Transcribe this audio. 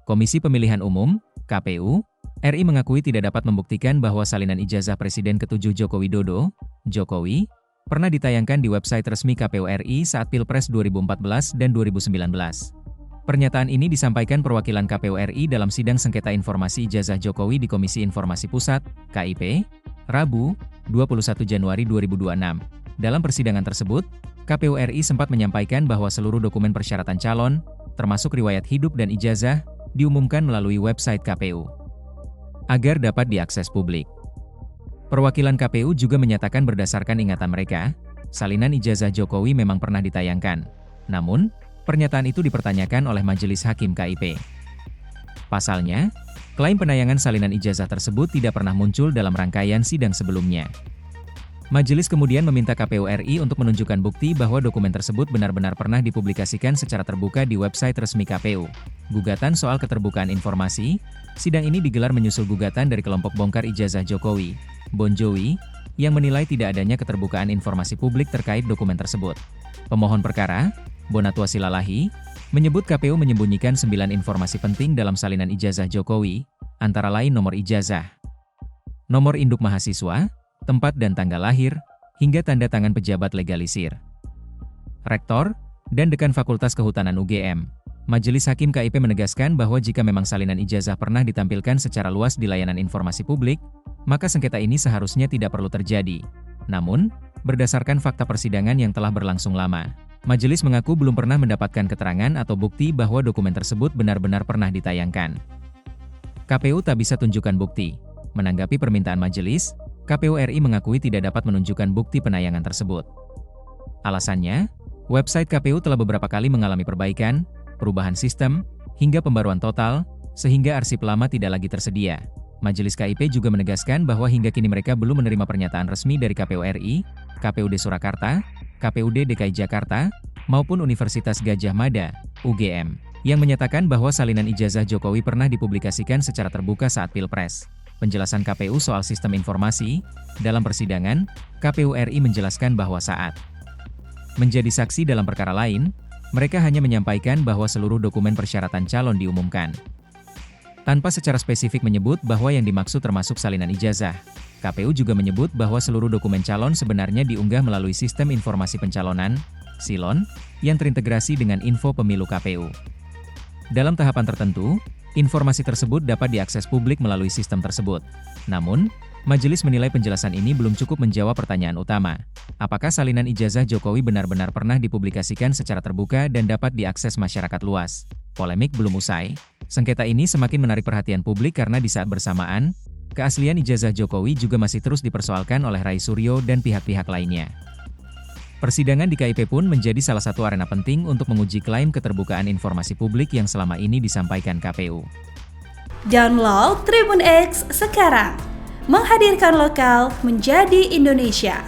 Komisi Pemilihan Umum, KPU, RI mengakui tidak dapat membuktikan bahwa salinan ijazah Presiden ke-7 Joko Widodo, Jokowi, pernah ditayangkan di website resmi KPU RI saat Pilpres 2014 dan 2019. Pernyataan ini disampaikan perwakilan KPU RI dalam sidang sengketa informasi ijazah Jokowi di Komisi Informasi Pusat, KIP, Rabu, 21 Januari 2026. Dalam persidangan tersebut, KPU RI sempat menyampaikan bahwa seluruh dokumen persyaratan calon, termasuk riwayat hidup dan ijazah, diumumkan melalui website KPU agar dapat diakses publik. Perwakilan KPU juga menyatakan berdasarkan ingatan mereka, salinan ijazah Jokowi memang pernah ditayangkan. Namun, pernyataan itu dipertanyakan oleh Majelis Hakim KIP. Pasalnya, klaim penayangan salinan ijazah tersebut tidak pernah muncul dalam rangkaian sidang sebelumnya. Majelis kemudian meminta KPU RI untuk menunjukkan bukti bahwa dokumen tersebut benar-benar pernah dipublikasikan secara terbuka di website resmi KPU. Gugatan soal keterbukaan informasi, sidang ini digelar menyusul gugatan dari kelompok bongkar ijazah Jokowi, Bon Jovi, yang menilai tidak adanya keterbukaan informasi publik terkait dokumen tersebut. Pemohon perkara, Bonatua Silalahi, menyebut KPU menyembunyikan 9 informasi penting dalam salinan ijazah Jokowi, antara lain nomor ijazah, nomor induk mahasiswa, tempat dan tanggal lahir, hingga tanda tangan pejabat legalisir, rektor, dan dekan Fakultas Kehutanan UGM. Majelis Hakim KIP menegaskan bahwa jika memang salinan ijazah pernah ditampilkan secara luas di layanan informasi publik, maka sengketa ini seharusnya tidak perlu terjadi. Namun, berdasarkan fakta persidangan yang telah berlangsung lama, majelis mengaku belum pernah mendapatkan keterangan atau bukti bahwa dokumen tersebut benar-benar pernah ditayangkan. KPU tak bisa tunjukkan bukti. Menanggapi permintaan majelis, KPU RI mengakui tidak dapat menunjukkan bukti penayangan tersebut. Alasannya, website KPU telah beberapa kali mengalami perbaikan, perubahan sistem, hingga pembaruan total, sehingga arsip lama tidak lagi tersedia. Majelis KIP juga menegaskan bahwa hingga kini mereka belum menerima pernyataan resmi dari KPU RI, KPUD Surakarta, KPUD DKI Jakarta, maupun Universitas Gadjah Mada, UGM, yang menyatakan bahwa salinan ijazah Jokowi pernah dipublikasikan secara terbuka saat Pilpres. Penjelasan KPU soal sistem informasi, dalam persidangan, KPU RI menjelaskan bahwa saat menjadi saksi dalam perkara lain, mereka hanya menyampaikan bahwa seluruh dokumen persyaratan calon diumumkan. Tanpa secara spesifik menyebut bahwa yang dimaksud termasuk salinan ijazah, KPU juga menyebut bahwa seluruh dokumen calon sebenarnya diunggah melalui Sistem Informasi Pencalonan, SILON, yang terintegrasi dengan info pemilu KPU. Dalam tahapan tertentu, informasi tersebut dapat diakses publik melalui sistem tersebut. Namun, majelis menilai penjelasan ini belum cukup menjawab pertanyaan utama. Apakah salinan ijazah Jokowi benar-benar pernah dipublikasikan secara terbuka dan dapat diakses masyarakat luas? Polemik belum usai. Sengketa ini semakin menarik perhatian publik karena di saat bersamaan, keaslian ijazah Jokowi juga masih terus dipersoalkan oleh Rai Suryo dan pihak-pihak lainnya. Persidangan di KIP pun menjadi salah satu arena penting untuk menguji klaim keterbukaan informasi publik yang selama ini disampaikan KPU. Download Tribun X sekarang, menghadirkan lokal menjadi Indonesia.